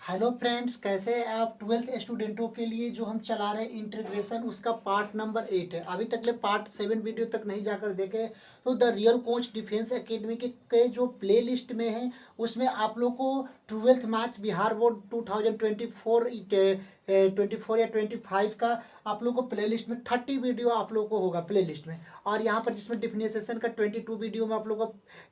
Hello friends, कैसे हैं आप। ट्वेल्थ स्टूडेंटों के लिए जो हम चला रहे हैं इंटीग्रेशन, उसका पार्ट नंबर 8 है। अभी तक ले पार्ट 7 वीडियो तक नहीं जाकर देखे तो the real coach defence academy के जो प्ले लिस्ट में है उसमें आप लोग को ट्वेल्थ मैथ्स बिहार बोर्ड 2024 या 25 का आप लोग को प्ले लिस्ट में 30 वीडियो आप लोग को होगा प्ले लिस्ट में। और यहाँ पर जिसमें डिफिनेशन का 22 वीडियो में आप लोग को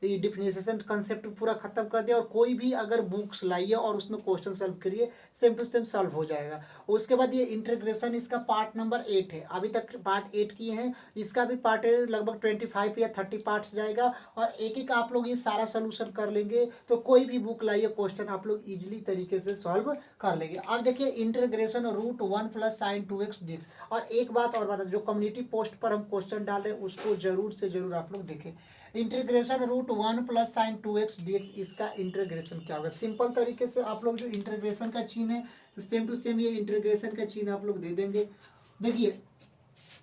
डिफिनेशन कंसेप्ट पूरा खत्म कर दिया। और कोई भी अगर बुक्स लाइए और उसमें क्वेश्चन सॉल्व करिए, सेम टू सेम सॉल्व हो जाएगा। उसके बाद ये इंटीग्रेशन, इसका पार्ट नंबर 8 है। अभी तक पार्ट 8 किए हैं, इसका भी पार्ट लगभग 25 या 30 पार्ट्स जाएगा। और एक एक आप लोग ये सारा सोल्यूशन कर लेंगे तो कोई भी बुक लाइए, क्वेश्चन आप लोग इजिली तरीके से सॉल्व कर लेंगे। अब देखिए integration root 1 plus sine 2x dx। और एक बात और बता, जो कम्युनिटी पोस्ट पर हम क्वेश्चन डाल रहे हैं उसको जरूर से जरूर आप लोग देखें। Integration root 1 plus sine 2x dx, इसका इंटीग्रेशन क्या होगा। सिंपल तरीके से आप लोग जो इंटीग्रेशन का चिन्ह है तो सेम टू सेम ये इंटीग्रेशन का चिन्ह आप लोग दे देंगे। देखिए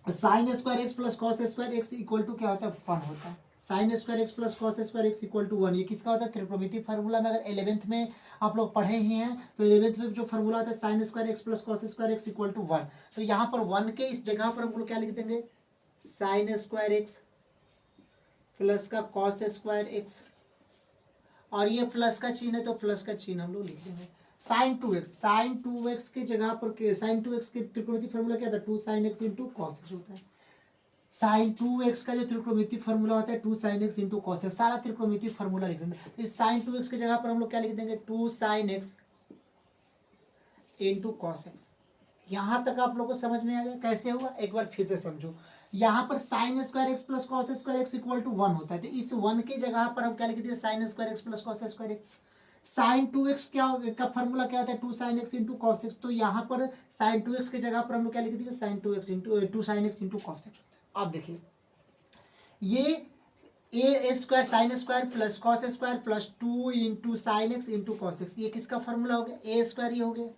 sine square x plus cos square x equal to क्या होता है, 1 होता है। Sine square x plus cos square x equal to 1, ये किसका होता है, त्रिकोणमिति फार्मूला में। अगर 11th में आप लोग पढ़े ही हैं तो 11th में जो फार्मूला होता है sine square x plus cos square x equal to 1। तो यहाँ पर 1 के इस जगह पर हम लोग क्या लिख देंगे, साइन स्क्वायर एक्स प्लस का कॉस स्क्वायर एक्स, और ये प्लस का चिन्ह है तो प्लस का चिन्ह हम लोग लिख देंगे। साइन टू एक्स के जगह पर साइन 2x के त्रिकोणमिति फार्मूला क्या था, 2 sin x into cos x होता है। साइन 2x का जो त्रिकोणमिति फार्मूला होता है 2 sin x into cos x, सारा त्रिकोणमिति फार्मूला लिख देंगे। इस साइन 2x के जगह पर हम लोग क्या लिख देंगे, 2 sin x into cos x. यहां तक आप लोग को समझ में आ गया कैसे हुआ, एक बार फिर से समझो। यहाँ पर sine square x plus cos square x equal to 1 होता है, तो इस 1 की जगह पर हम क्या लिख दिए, sine square x plus cos square x. Sine 2x क्या का फॉर्मूला क्या होता है, 2 sin x into cos x. तो यहाँ पर साइन 2x की जगह पर हम लोग क्या लिख दिए, sine 2x into 2 sin x into cos x. आप देखिए ये a square sine square plus cos square plus 2 into sine x into cos x, ये किसका फॉर्मूला हो गया, ए स्क्वायर ये हो गया,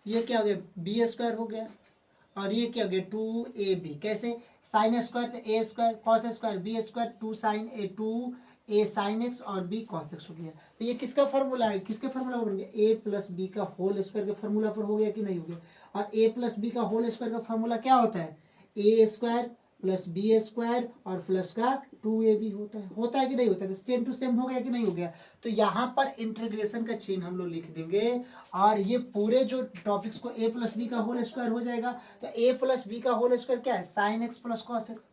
ये क्या हो गया, बी स्क्वायर हो गया, और ये क्या हो गया, 2ab। कैसे, साइन स्क्वायर तो a square, cos square b square, 2 sine x और बी कॉस एक्स हो गया। तो ये किसका फॉर्मूला है, किसके फॉर्मूला पर हो गया, ए प्लस बी का होल स्क्वायर के फॉर्मूला पर हो गया कि नहीं हो गया। और ए प्लस बी का होल स्क्वायर का फॉर्मूला क्या होता है, a square plus b square और प्लस का 2ab होता है कि नहीं होता है। तो सेम टू सेम हो गया कि नहीं हो गया। तो यहाँ पर इंटीग्रेशन का चिन्ह हम लोग लिख देंगे और ये पूरे जो टॉपिक्स को ए प्लस बी का होल स्क्वायर हो जाएगा। तो ए प्लस बी का होल स्क्वायर क्या है, sign x plus cos x.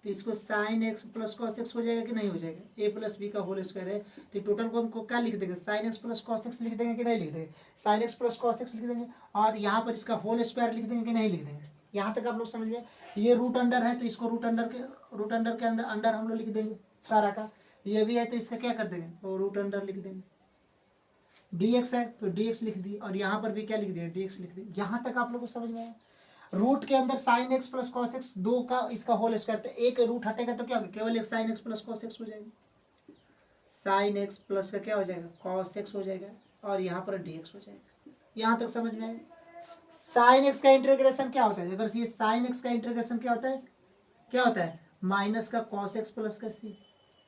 तो इसको sign x plus cos x हो जाएगा कि नहीं हो जाएगा, ए प्लस बी का होल स्क्वायर है। तो टोटल को हमको क्या लिख देंगे, sign x plus cos x लिख देंगे कि नहीं लिख देंगे, sign x plus cos x लिख देंगे। और यहाँ पर इसका होल स्क्वायर लिख देंगे कि नहीं लिख देंगे। यहाँ तक आप लोग समझ गए। ये रूट अंडर है तो इसको रूट अंडर के अंदर हम लोग लिख देंगे सारा का। ये भी है तो इसका क्या कर देंगे, और रूट अंडर लिख देंगे। dx है तो dx लिख दिए, और यहाँ पर भी क्या लिख दिया, dx लिख दिए। यहाँ तक आप लोग को समझ में आया। रूट के अंदर sign x plus cos x, 2 का इसका होल स्क्वायर, तो एक रूट हटेगा तो क्या होगा, केवल एक sign x plus cos x हो जाएगा। साइन एक्स प्लस का क्या हो जाएगा, कॉस एक्स हो जाएगा, और यहाँ पर dx हो जाएगा। यहाँ तक समझ में आया। साइन एक्स का इंटीग्रेशन क्या होता है, अगर ये साइन एक्स का इंटीग्रेशन क्या होता है, माइनस का कॉस एक्स प्लस का सी,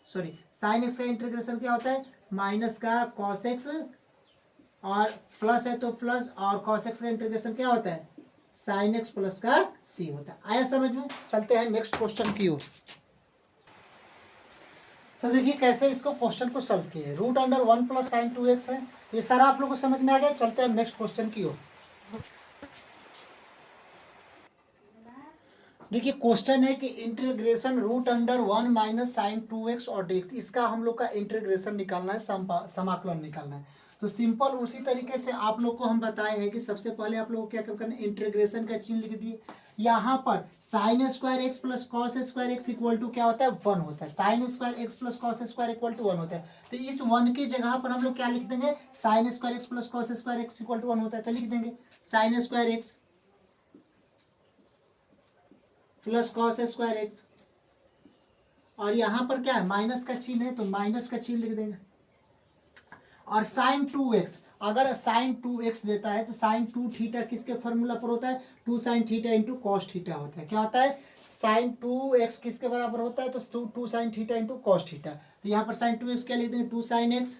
सॉरी साइन एक्स का इंटीग्रेशन क्या होता है, माइनस का कॉस एक्स और प्लस है तो प्लस, और कॉस एक्स का इंटीग्रेशन क्या होता है, साइन एक्स प्लस का सी होता है। आया समझ में। चलते हैं नेक्स्ट क्वेश्चन की ओर। तो देखिए कैसे इसको क्वेश्चन को सॉल्व किए। Root under 1 plus sine 2x है, ये सारा आप लोग को समझ में आ गया। चलते हैं नेक्स्ट क्वेश्चन की ओर। देखिए क्वेश्चन है कि integration root under 1 minus sine 2x और dx, इसका हम लोग का इंटीग्रेशन निकालना है, समाकलन निकालना है। तो सिंपल उसी तरीके से आप लोग को हम बताए हैं कि सबसे पहले आप लोग को क्या करना है, इंटीग्रेशन का चिन्ह लिख दिए। यहाँ पर sine square x plus cos square x equal to क्या होता है, 1 होता है। Sine square x plus cos square equal to 1 होता है। तो इस 1 की जगह पर हम लोग क्या लिख देंगे, sine square x plus cos square x equal to 1 होता है, तो लिख देंगे sine square x plus cos square x, और यहाँ पर क्या है, माइनस का चिन्ह है तो माइनस का चिन्ह लिख देंगे। और साइन 2x, अगर साइन 2x देता है तो साइन 2 थीटा किसके फॉर्मूला पर होता है, 2 sine theta into cos theta होता है। क्या होता है, साइन 2x किसके बराबर होता है, तो 2 sine theta into cos theta. तो यहाँ पर साइन 2x क्या लिख देंगे, 2 sine x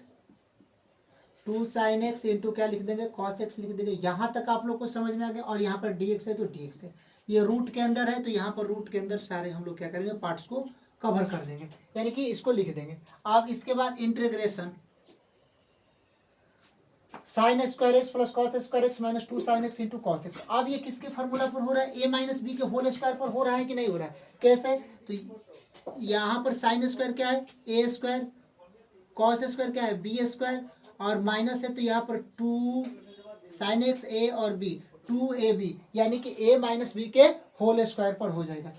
two sine x into क्या लिख देंगे, कॉस एक्स लिख देंगे। यहाँ तक आप लोग को समझ में आ गया। और यहाँ पर डी एक्स है तो डी एक्स है, ये रूट के अंदर है तो यहाँ पर रूट के अंदर सारे हम लोग क्या करेंगे, पार्ट्स को कवर कर देंगे, यानी कि इसको लिख देंगे। अब इसके बाद integration sign square x plus cos square x minus two sine x into cos x. अब ये किसके फॉर्मूला पर हो रहा है, ए माइनस बी के होल स्क्वायर पर हो रहा है कि नहीं हो रहा है, कैसे, तो यहाँ पर साइन स्क्वायर क्या है, ए स्क्वायर, कॉस स्क्वायर क्या है, बी स्क्वायर, और माइनस है तो यहाँ पर टू साइन एक्स ए और बी, टू ए बी, यानी कि ए माइनस बी के होल स्क्वायर पर हो जाएगा।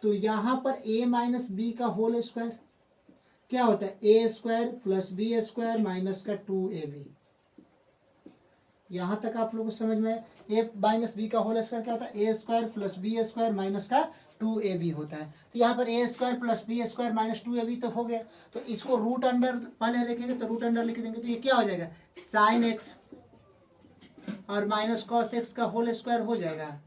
तो यहाँ पर ए माइनस बी का होल स्क्वायर क्या होता है, a square plus b square minus का टू ए बी। यहाँ तक आप लोगों को समझ में, ए माइनस बी का होल स्क्वायर क्या होता है, a square plus b square minus का टू ए बी होता है। तो यहाँ पर a square plus b square minus two a b तो हो गया। तो इसको रूट अंडर पहले लिखेंगे तो रूट अंडर लिख देंगे, तो ये क्या हो जाएगा, साइन एक्स और माइनस कॉस एक्स का होल स्क्वायर हो जाएगा,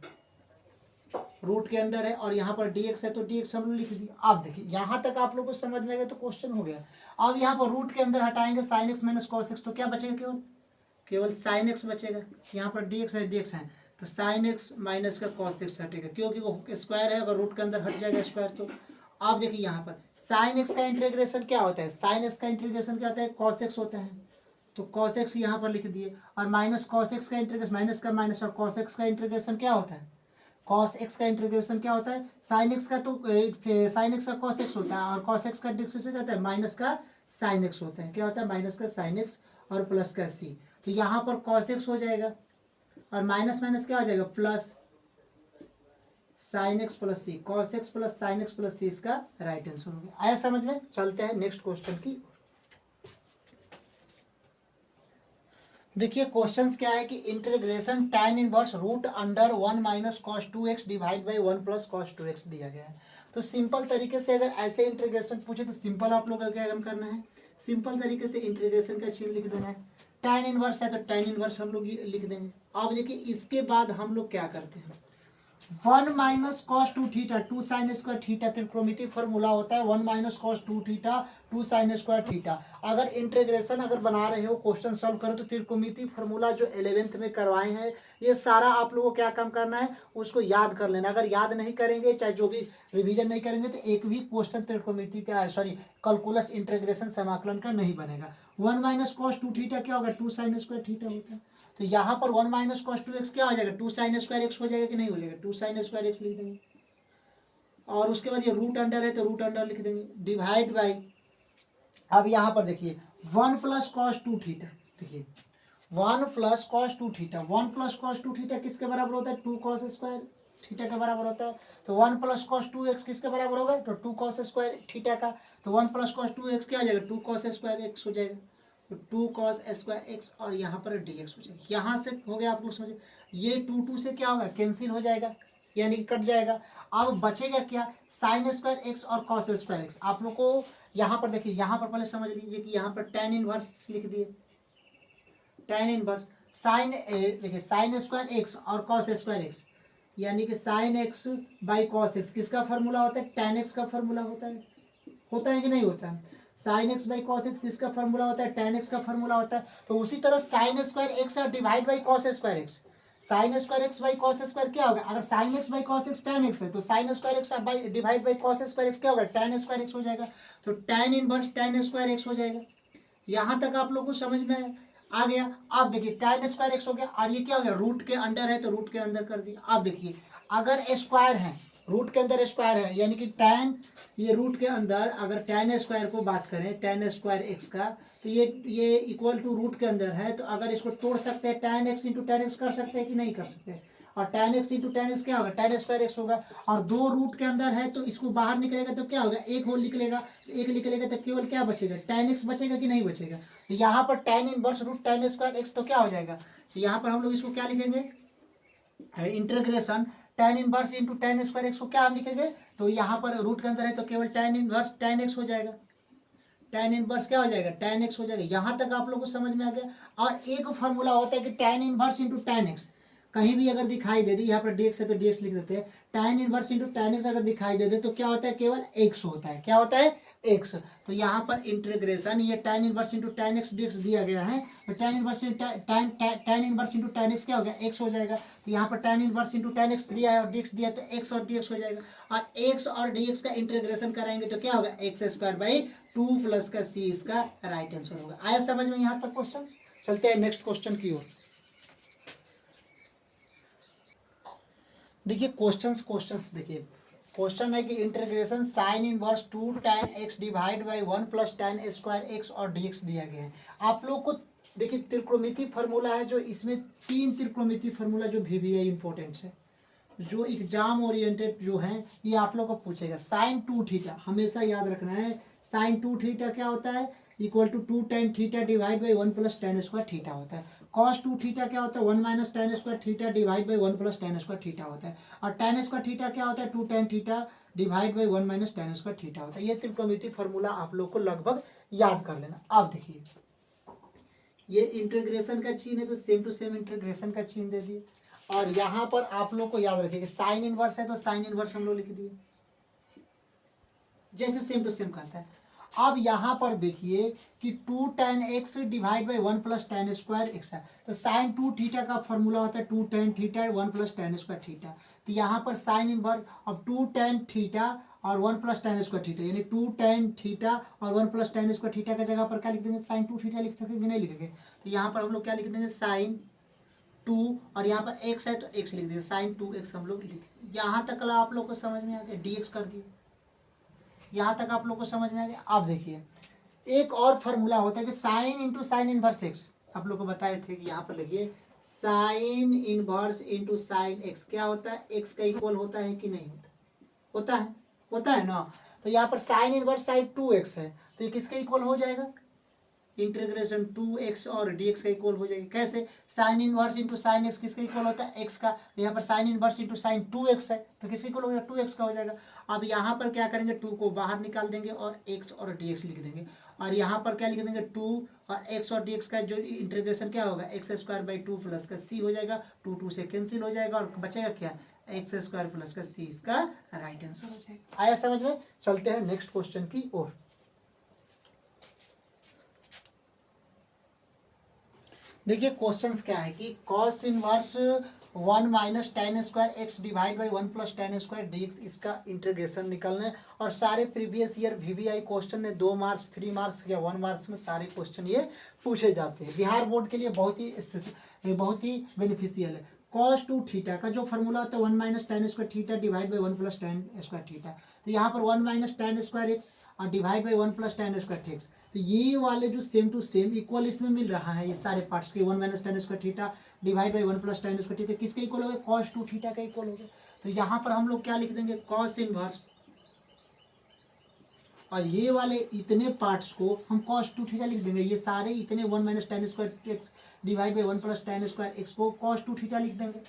रूट के अंदर है। और यहाँ पर dx है तो dx हम लोग लिख दिए। अब देखिए यहाँ तक आप लोगों को समझ में आ गया तो क्वेश्चन हो गया। अब यहाँ पर रूट के अंदर हटाएंगे sine x minus cos x, तो क्या बचेगा, केवल केवल साइन एक्स बचेगा। यहाँ पर dx है dx है तो साइन एक्स माइनस का कॉस एक्स हटेगा, क्योंकि वो स्क्वायर है, अगर रूट के अंदर हट जाएगा स्क्वायर तो। अब देखिए यहाँ पर साइन एक्स का इंटीग्रेशन क्या होता है, साइन एक्स का इंटीग्रेशन क्या होता है, कॉस एक्स होता है, तो कॉस एक्स यहाँ पर लिख दिए। और माइनस कॉस एक्स का इंटीग्रेशन, माइनस का माइनस, और कॉस एक्स का इंटीग्रेशन क्या होता है, कॉस एक्स का इंटीग्रेशन क्या होता है, साइन एक्स का, तो साइन एक्स का कॉस एक्स होता है, और कॉस एक्स का इंटीग्रेशन क्या होता है, माइनस का साइन एक्स होता है, क्या होता है, माइनस का साइन एक्स और प्लस का सी। तो यहाँ पर कॉस एक्स हो जाएगा और माइनस माइनस क्या हो जाएगा, plus sine x plus c, cos x plus sine x plus c इसका राइट आंसर हो गया। आया समझ में। चलते हैं नेक्स्ट क्वेश्चन की। देखिए क्वेश्चंस क्या है कि integration tan inverse root under one minus cos two x divide by one plus cos two x दिया गया है। तो सिंपल तरीके से अगर ऐसे इंटीग्रेशन पूछे तो सिंपल आप लोग क्या हम करना है, सिंपल तरीके से इंटीग्रेशन का चिन्ह लिख देना है। tan इनवर्स है तो tan इनवर्स हम लोग लिख देंगे। अब देखिए इसके बाद हम लोग क्या करते हैं, one minus cos two theta two sine square theta, त्रिकोणमिति फॉर्मूला होता है one minus cos two theta two sine square theta. अगर इंटीग्रेशन अगर बना रहे हो, क्वेश्चन सॉल्व करो तो त्रिकोणमिति फॉर्मूला जो 11th में करवाए हैं ये सारा आप लोगों को क्या काम करना है, उसको याद कर लेना। अगर याद नहीं करेंगे, चाहे जो भी रिवीजन नहीं करेंगे, तो एक भी क्वेश्चन त्रिकोणमिति का सॉरी कैलकुलस इंटीग्रेशन समाकलन का नहीं बनेगा। One minus cos two theta क्या होगा, टू साइन स्क्वायर थीटा होता है। तो यहाँ पर one minus cos two x क्या हो जाएगा, टू साइन स्क्वायर एक्स हो जाएगा कि नहीं हो जाएगा, टू साइन स्क्वायर एक्स लिख देंगे। और उसके बाद ये रूट अंडर है तो रूट अंडर लिख देंगे, डिवाइड बाई, अब यहाँ पर देखिए one plus cos two theta, देखिए one plus cos two theta, one plus cos two theta किसके बराबर होता है, टू कॉस स्क्वायर थीटा के बराबर होता है। तो one plus cos two x किसके बराबर होगा, तो टू कॉस स्क्वायर थीटा का। तो one plus cos two x क्या हो जाएगा, टू कॉस स्क्वायर एक्स हो जाएगा, तो टू कॉस स्क्वायर एक्स, और यहाँ पर डी एक्स हो जाएगा। यहाँ से हो गया, आप लोग समझे, ये टू टू से क्या होगा, कैंसिल हो जाएगा, यानी कि कट जाएगा। अब बचेगा क्या, साइन स्क्वायर एक्स और कॉस स्क्वायर एक्स। आप लोग को यहाँ पर देखिए, यहाँ पर पहले समझ लीजिए कि यहाँ पर tan इनवर्स लिख दिए, tan इनवर्स साइन, देखिए साइन स्क्वायर एक्स और कॉस स्क्वायर एक्स, यानी कि sine x by cos x किसका फॉर्मूला होता है, tan एक्स का फॉर्मूला होता है कि नहीं होता है। Sine x by cos x किसका फॉर्मूला होता है, tan एक्स का फॉर्मूला होता है। तो उसी तरह साइन स्क्वायर एक्स और divide by cos square x, sign square x by cos square क्या होगा, अगर sine x by cos x tan x है तो sign square x by divide by cos square x क्या होगा, tan स्क्वायर एक्स हो जाएगा। तो tan inverse tan square x हो जाएगा। यहाँ तक आप लोग को समझ में आ गया। अब देखिए tan स्क्वायर एक्स हो गया, और ये क्या हो गया, रूट के अंडर है तो रूट के अंदर कर दिया। अब देखिए अगर स्क्वायर है, रूट के अंदर स्क्वायर है, यानी कि tan, ये रूट के अंदर अगर tan स्क्वायर को बात करें, tan स्क्वायर एक्स का, तो ये इक्वल टू रूट के अंदर है। तो अगर इसको तोड़ सकते हैं, tan x into tan x कर सकते हैं कि नहीं कर सकते, और tan x into tan x क्या होगा, tan स्क्वायर एक्स होगा। और दो रूट के अंदर है तो इसको बाहर निकलेगा तो क्या होगा, एक होल निकलेगा, एक निकलेगा तो केवल क्या बचेगा, tan एक्स बचेगा कि नहीं बचेगा। तो यहाँ पर tan inverse root tan square x तो क्या हो जाएगा, तो यहाँ पर हम लोग इसको क्या लिखेंगे, integration tan inverse into tan square x को क्या हम लिखेंगे, तो यहाँ पर रूट के अंदर है तो केवल tan इनवर्स tan एक्स हो जाएगा, tan इनवर्स क्या हो जाएगा, tan एक्स हो जाएगा। यहाँ तक आप लोगों को समझ में आ गया। और एक फॉर्मूला होता है कि tan inverse into tan x कहीं भी अगर दिखाई दे दे, यहाँ पर dx है तो dx लिख देते हैं, tan inverse into tan x अगर दिखाई दे दे तो क्या होता है, केवल x होता है, क्या होता है, x। तो यहाँ पर इंटीग्रेशन ये tan inverse into tan x dx दिया गया है, तो tan inverse tan inverse into tan x क्या हो गया, x हो जाएगा। तो यहाँ पर tan inverse into tan x दिया है और dx दिया है, तो x और dx हो जाएगा, और x और dx का इंटीग्रेशन कराएंगे तो क्या होगा, एक्स स्क्वायर बाई 2 प्लस का c इसका राइट आंसर होगा। आया समझ में यहाँ तक क्वेश्चन। चलते हैं नेक्स्ट क्वेश्चन की ओर। देखिए क्वेश्चंस देखिए, क्वेश्चन है कि integration sine inverse 2 tan x divide by 1 plus tan square x और dx दिया गया है। आप लोग को देखिए त्रिकोणमिति फार्मूला है, जो इसमें 3 त्रिकोणमिति फार्मूला जो भी है इंपॉर्टेंट है, जो एग्जाम ओरिएंटेड जो है ये आप लोग को पूछेगा। साइन 2 थीटा हमेशा याद रखना है, साइन 2 थीटा क्या होता है, equal to 2 tan theta divide by 1 plus tan square theta होता है। कॉस 2 थीटा क्या होता है, 1 minus tan square theta divide by 1 plus tan square theta होता है, और tan स्क्वायर थीटा क्या होता है, 2 tan theta divide by 1 minus tan square theta होता है। ये त्रिकोणमिति फार्मूला आप लोग को लगभग याद कर लेना। अब देखिए ये इंटीग्रेशन का चिन्ह है तो सेम टू सेम इंटीग्रेशन का चिन्ह दे दिए, और यहाँ पर आप लोग को याद रखिए साइन इनवर्स है तो साइन इनवर्स हम लोग लिख दिए, जैसे सेम टू सेम करता है। अब यहाँ पर देखिए कि 2 tan x divide by 1 plus tan square x है, तो साइन 2 थीटा का फॉर्मूला होता है 2 tan theta 1 plus tan square theta. तो यहाँ पर साइन इनवर्स अब 2 tan थीटा और 1 प्लस tan स्क्वायर थीटा, यानी 2 tan थीटा और 1 प्लस tan स्क्वायर थीटा की जगह पर क्या लिख देंगे, साइन 2 थीटा लिख सकेंगे, नहीं लिखेंगे। तो यहाँ पर हम लोग क्या लिख देंगे, साइन 2, और यहाँ पर x है तो x लिख देंगे, साइन 2x हम लोग लिख। यहाँ तक आप लोग को समझ में आ गया, dx कर दिए, यहाँ तक आप लोग को समझ में आ गया। अब देखिए एक और फॉर्मूला होता है कि sine into sine inverse x, आप लोग को बताए थे कि यहाँ पर लिखिए sine inverse into sine x क्या होता है, एक्स का इक्वल होता है कि नहीं होता, होता है, होता है ना। तो यहाँ पर साइन इनवर्स साइन 2x है, तो ये किसके इक्वल हो जाएगा, इंटीग्रेशन 2x और dx का इक्वल हो जाएगा। कैसे, sine inverse into sine x किसका इक्वल होता है, x का, तो यहाँ पर sine inverse into sine 2x है तो किसका इक्वल हो जाएगा, 2x का हो जाएगा। अब यहाँ पर क्या करेंगे, 2 को बाहर निकाल देंगे और x और dx लिख देंगे, और यहाँ पर क्या लिख देंगे, 2 और x और dx का जो इंटीग्रेशन क्या होगा, एक्स स्क्वायर बाई 2 प्लस का c हो जाएगा, 2 से कैंसिल हो जाएगा और बचेगा क्या, एक्स स्क्वायर प्लस का c इसका राइट आंसर हो जाएगा। आया समझ में। चलते हैं नेक्स्ट क्वेश्चन की ओर। देखिए क्वेश्चंस क्या है कि cos inverse 1 minus tan square x divide by 1 plus tan square dx इसका इंटीग्रेशन निकालना है, और सारे प्रीवियस ईयर VVI क्वेश्चन ने 2 मार्क्स 3 मार्क्स या 1 मार्क्स में सारे क्वेश्चन ये पूछे जाते हैं। बिहार बोर्ड के लिए बहुत ही बेनिफिशियल है। कॉस 2 थीटा का जो फॉर्मूला होता है 1 minus tan square theta divide by 1 plus tan square theta, तो यहाँ पर 1 माइनस tan स्क्वायर एक्स और divide by 1 plus tan square x, तो ये वाले जो सेम टू सेम इक्वल इसमें मिल रहा है, ये सारे पार्ट्स के 1 minus tan square theta divide by 1 plus tan square theta किसके इक्वल हो गया, cos 2 थीटा का इक्वल हो गया। तो यहाँ पर हम लोग क्या लिख देंगे, cos इनवर्स, और ये वाले इतने पार्ट्स को हम cos 2 थीटा लिख देंगे, ये सारे इतने 1 minus tan square x divide by 1 plus tan square x को cos 2 थीटा लिख देंगे।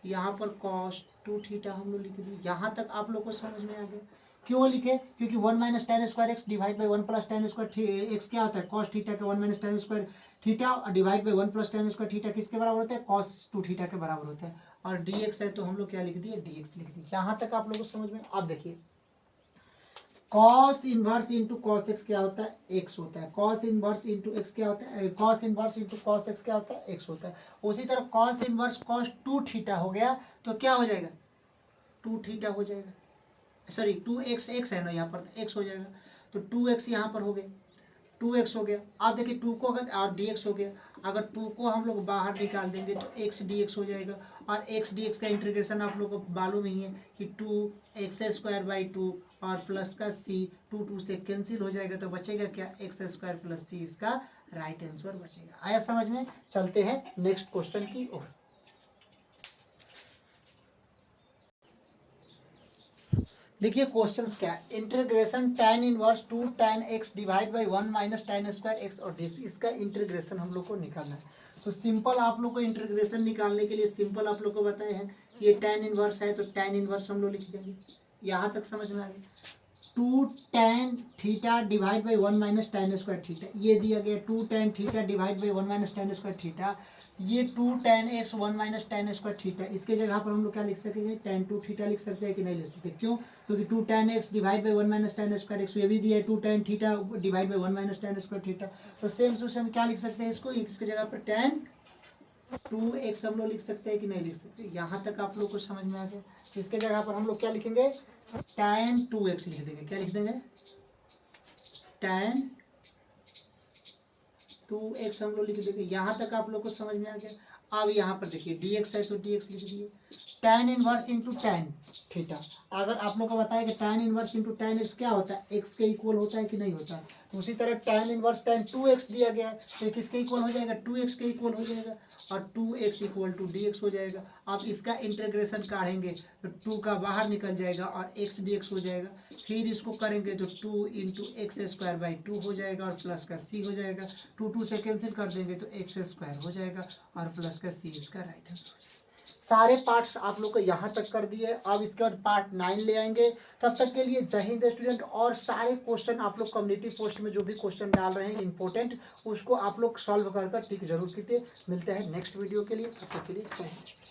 यहाँ पर cos 2 थीटा हम लोग लिख दिए। यहाँ तक आप लोग को समझ में आ गया। क्यों लिखे, क्योंकि 1 minus tan square x divide by 1 plus tan square x क्या होता है, cos थीटा का 1 minus tan square theta divide by 1 plus tan square theta किसके बराबर होता है, cos 2 थीटा के बराबर होता है, और dx है तो हम लोग क्या लिख दिए, dx लिख दिए। यहाँ तक आप लोगों को समझ में। अब देखिए cos inverse into cos x क्या होता है, एक्स होता है। cos इनवर्स इंटू एक्स क्या होता है, cos inverse into cos x क्या होता है, एक्स होता है। उसी तरह cos इनवर्स cos 2 थीटा हो गया तो क्या हो जाएगा, 2 थीटा हो जाएगा, सॉरी 2x एक्स है ना, यहाँ पर x हो जाएगा, तो 2x यहाँ पर हो गया, 2x हो गया। आप देखिए 2 को अगर और dx हो गया, अगर 2 को हम लोग बाहर निकाल देंगे तो x dx हो जाएगा, और x dx का इंटीग्रेशन आप लोग को मालूम ही है कि 2x स्क्वायर बाई 2 और प्लस का c 2 से कैंसिल हो जाएगा, तो बचेगा क्या, एक्स स्क्वायर प्लस c इसका राइट आंसर बचेगा। आया समझ में। चलते हैं नेक्स्ट क्वेश्चन की ओर। देखिए क्वेश्चंस क्या है, integration tan inverse 2 tan x divide by 1 minus tan square x और dx इसका इंटीग्रेशन हम लोग को निकालना है। तो सिंपल आप लोग को इंटीग्रेशन निकालने के लिए सिंपल आप लोग को बताए हैं कि ये tan इनवर्स है तो tan इनवर्स हम लोग लिख देंगे। यहाँ तक समझ में आ गया। 2 tan theta divide by 1 minus tan square theta, ये दिया गया 2 tan theta divide by 1 minus tan square theta, ये 2 tan x 1 minus tan square theta, इसके जगह पर हम लोग क्या लिख सकेंगे, tan 2 थीटा लिख सकते हैं कि नहीं लिख सकते, क्यों, क्योंकि 2 tan x divide by 1 minus tan square x, ये भी दिया है 2 tan theta divide by 1 minus tan square theta, तो सेम टू सेम क्या लिख सकते हैं इसको, इसके जगह पर tan 2x हम लोग लिख सकते हैं कि नहीं लिख सकते, यहाँ तक आप लोग को समझ में आ गया। इसके जगह पर हम लोग क्या लिखेंगे, tan 2x लिख देंगे, क्या लिख देंगे, tan 2x हम लोग लिख देंगे, यहाँ तक आप लोग को समझ में आ गया। अब यहाँ पर देखिए dx है तो dx लिख दिए, tan inverse into tan theta, अगर आप लोग को बताया कि tan inverse into tan x क्या होता है, x के इक्वल होता है कि नहीं होता है, तो उसी तरह tan इनवर्स tan 2x दिया गया है तो ये किसके इक्वल हो जाएगा, 2x के इक्वल हो जाएगा, और 2x इक्वल टू dx हो जाएगा। अब इसका इंटीग्रेशन काढ़ेंगे तो 2 का बाहर निकल जाएगा और x dx हो जाएगा, फिर इसको करेंगे तो 2 इंटू एक्स स्क्वायर बाई 2 हो जाएगा और प्लस का c हो जाएगा, 2 से कैंसिल कर देंगे तो एक्स स्क्वायर हो जाएगा और प्लस का c इसका राइट आंसर। सारे पार्ट्स आप लोग को यहाँ तक कर दिए, अब इसके बाद पार्ट 9 ले आएंगे। तब तक के लिए जय हिंद स्टूडेंट, और सारे क्वेश्चन आप लोग कम्युनिटी पोस्ट में जो भी क्वेश्चन डाल रहे हैं इंपॉर्टेंट, उसको आप लोग सॉल्व कर टिक जरूर कीजिए। मिलते हैं नेक्स्ट वीडियो के लिए, तब तक के लिए जय हिंद।